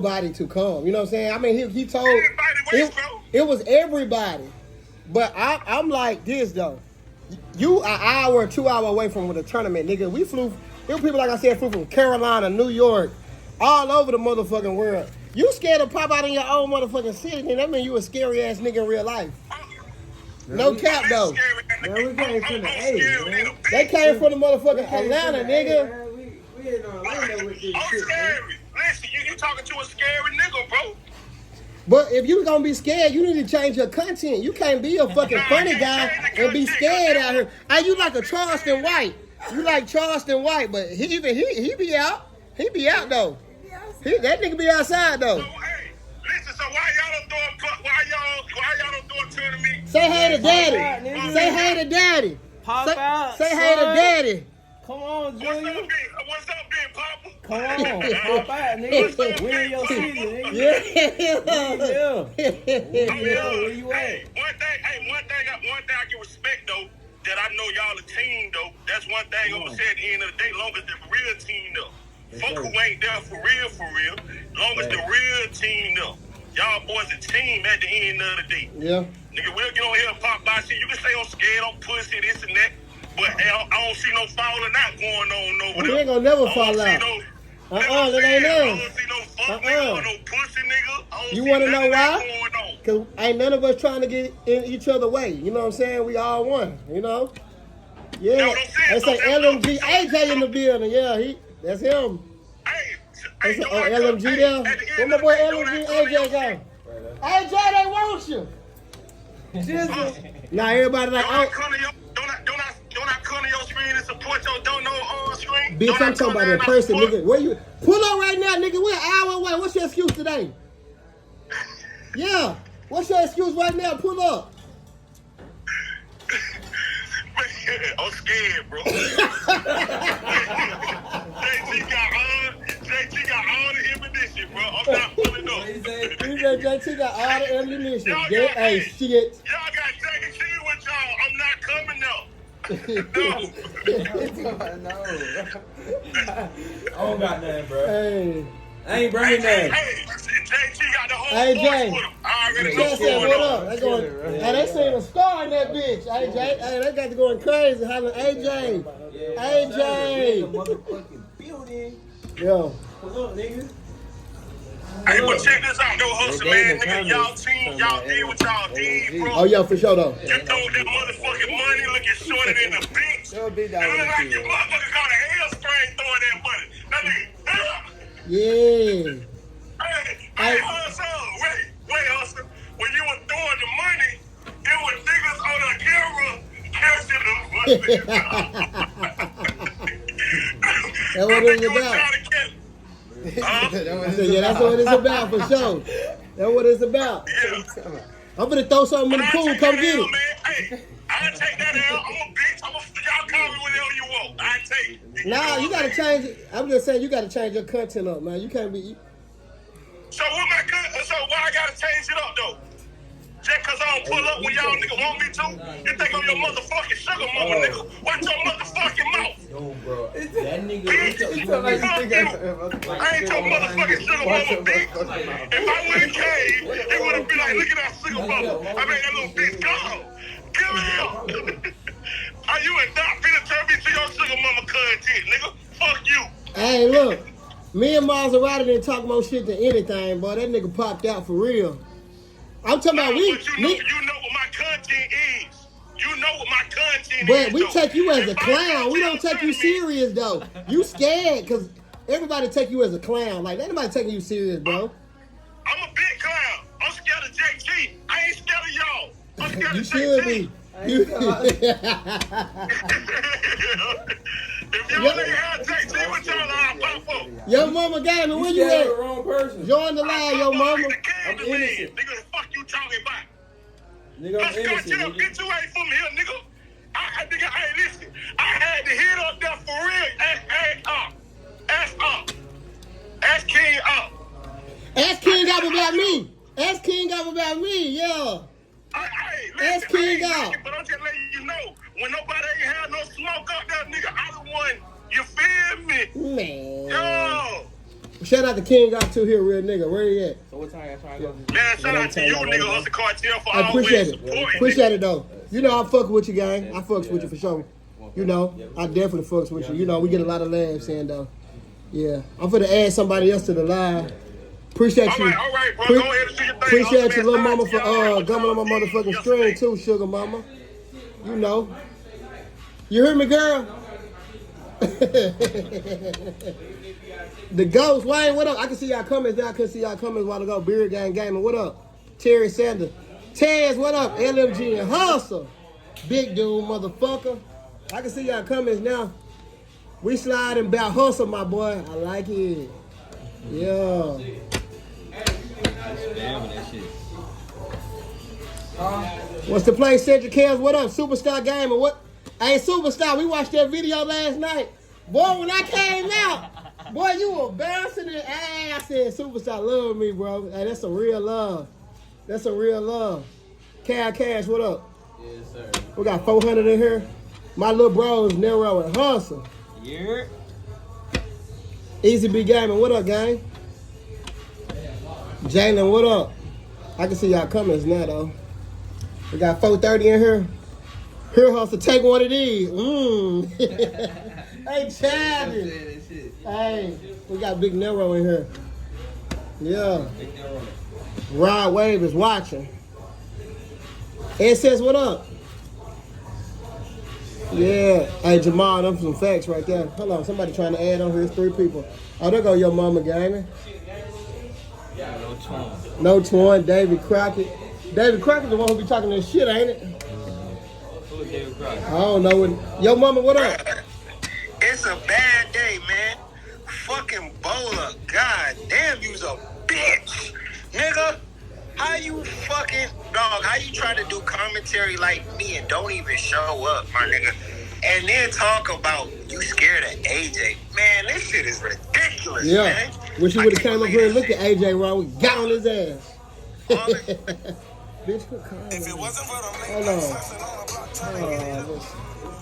nobody to come. You know what I'm saying? I mean, he told it was everybody. But I'm like this though. You an hour or 2 hour away from the tournament, nigga. We flew. There were people like I said flew from Carolina, New York, all over the motherfucking world. You scared to pop out in your own motherfucking city, then that mean you a scary ass nigga in real life. No cap though. Man, we came from the A, man. They came from the motherfucking Atlanta, nigga. We in Orlando with this shit, scary. Man. Listen, you talking to a scary nigga, bro. But if you gonna be scared, you need to change your content. You can't be a fucking funny guy and be scared out here. Hey, you like a Charleston White. You like Charleston White, but he be out. He be out though. That nigga be outside though. So, hey, listen, so why y'all don't do a tournament? Say hey to daddy. Say hey to daddy. Pop out. Say hey to daddy. Come on, Junior. What's up, Big Papa? Come on, pop out, nigga. We in your season, nigga. Where you at? One thing I can respect though, that I know y'all a team though. That's one thing I'm gonna say at the end of the day. Long as the real team though. Folk who ain't there for real. Long as the real team though. Y'all boys a team at the end of the day. Yeah. Nigga, we'll get on here and pop by shit. You can say I'm scared, I'm pussy, this and that. But I don't see no falling out going on over there. We ain't gonna never fall out. That ain't us. I don't see no fuck nigga, no pussy nigga. You wanna know why? Cause ain't none of us trying to get in each other way. You know what I'm saying? We all one. You know? Yeah. They say LMG AJ in the building. Yeah, that's him. They say, oh, LMG there. Where my boy LMG AJ go? AJ, they want you. Now everybody like, oh. Don't I come to your screen and support your don't know on screen? Bitch, I'm talking about in person, nigga. Where you pull up right now, nigga? We're an hour away. What's your excuse today? Yeah. What's your excuse right now? Pull up. I'm scared, bro. JT got all the ammunition, bro. I'm not pulling up. JT got all the ammunition. Hey, shit. Y'all got JT with y'all. I'm not coming up. No. I don't got nothing, bro. Hey. I ain't bringing nothing. Hey, JT got the whole Hey, force Jay. with him. I already know what's What going up? on. Hey, they seen a star in that bitch. AJ, hey, they got to going crazy. Hollering, AJ. AJ. Motherfucking building. Yo. What's up, nigga? Hey, but check this out, though, hustle, man. Nigga, y'all team, y'all did what y'all did, bro. Oh, yeah, for sure, though. You throw that motherfucking money looking shorter than the bitch. That would be It look like your motherfucker got a hairspray throwing that money. That nigga, Yeah. Hey, hustle, wait, hustle. When you were throwing the money, it was niggas on the camera catching the money. That's what it was about. I said, yeah, that's what it's about for sure. That's what it's about. Yeah. I'm gonna throw something in the pool. Come get it. Hey, I'll take that out. I'm a bitch. Y'all call me whatever you want. I take it. Nah, you gotta change it. I'm just saying you gotta change your content up, man. You can't be. So why I gotta change it up though? Just cause I don't pull up when y'all nigga want me to? You think I'm your motherfucking sugar mama, nigga? Watch your motherfucking mouth. No, bro. That nigga. I ain't your motherfucking sugar mama, bitch. If I would've came, it would've been like, look at that sugar mama. I made that little bitch go. Give me up. Are you a not finna turn me to your sugar mama content, nigga? Fuck you. Hey, look. Me and Maserati didn't talk more shit than anything, boy. That nigga popped out for real. I'm talking about you know what my content is. You know what my content is. But we take you as a clown. We don't take you serious though. You scared because everybody take you as a clown. Like, ain't nobody taking you serious, bro. I'm a big clown. I'm scared of JT. I ain't scared of y'all. I'm scared You of should JT. be. If y'all ain't had JT with y'all, I'll pop up. Your mama got me. Where you the at? wrong person. Join the line, your mama. I'm innocent. Nigga, the fuck you talking about? Nigga, I'm innocent. Cartel, bitch, you ain't from here, nigga. Nigga, hey, listen. I had to hit up there for real. Ask King up. Ask King up about me. Ask King up about me, yeah. Ask King up. But I'm just letting you know, when nobody ain't had no smoke up there, nigga, I the one. You feel me? Man. Yo. Shout out to King Got Two here, real nigga. Where he at? So what time y'all trying to go? Man, shout out to you, nigga, Hustle Cartel, for I always appreciate it. supporting. Appreciate it though. You know I fuck with you, gang. I fucks with you for sure. You know, I definitely fucks with you. You know, we get a lot of laughs in though. Yeah. I'm finna add somebody else to the live. Appreciate you. All right, bro. Go ahead and do your thing. Appreciate your little mama for Y'all gumming on my motherfucking yesterday. string too, sugar mama. You know. You hear me, girl? The Ghost, Wayne, what up? I can see y'all comments now. I couldn't see y'all comments a while ago. Beard Gang Gaming, what up? Terry Sanders. Taz, what up? LMG and Hustle. Big dude, motherfucker. I can see y'all comments now. We sliding about Hustle, my boy. I like it. Yeah. What's the play, Cedric Kells? What up? Superstar Gamer, what? Hey, Superstar, we watched that video last night. Boy, when I came out, boy, you were bouncing and I said, Superstar love me, bro. Hey, that's a real love. That's a real love. Cal Cash, what up? Yes, sir. We got 400 in here. My little bros, Nero and Hustle. Yeah. Easy B Gaming, what up, gang? Jalen, what up? I can see y'all comments now, though. We got 430 in here. Here, Hustle, take one of these. Hey, Chad. Hey, we got Big Nero in here. Yeah. Rod Wave is watching. Ed says, what up? Yeah. Hey, Jamal, them some facts right there. Hold on, somebody trying to add on here. It's 3 people. Oh, there go your mama, gaming. No Twin, David Crockett. David Crockett the one who be talking this shit, ain't it? Who is David Crockett? I don't know. Yo, mama, what up? It's a bad day, man. Fucking Bola. God damn, you's a bitch. Nigga, how you fucking, dog, how you try to do commentary like me and don't even show up, my nigga? And then talk about you scared of AJ. Man, this shit is ridiculous, Yeah. man. Wish you would have came up here and looked at AJ wrong. We got on his ass. Bitch, quit calling me. If it wasn't for the Hold on.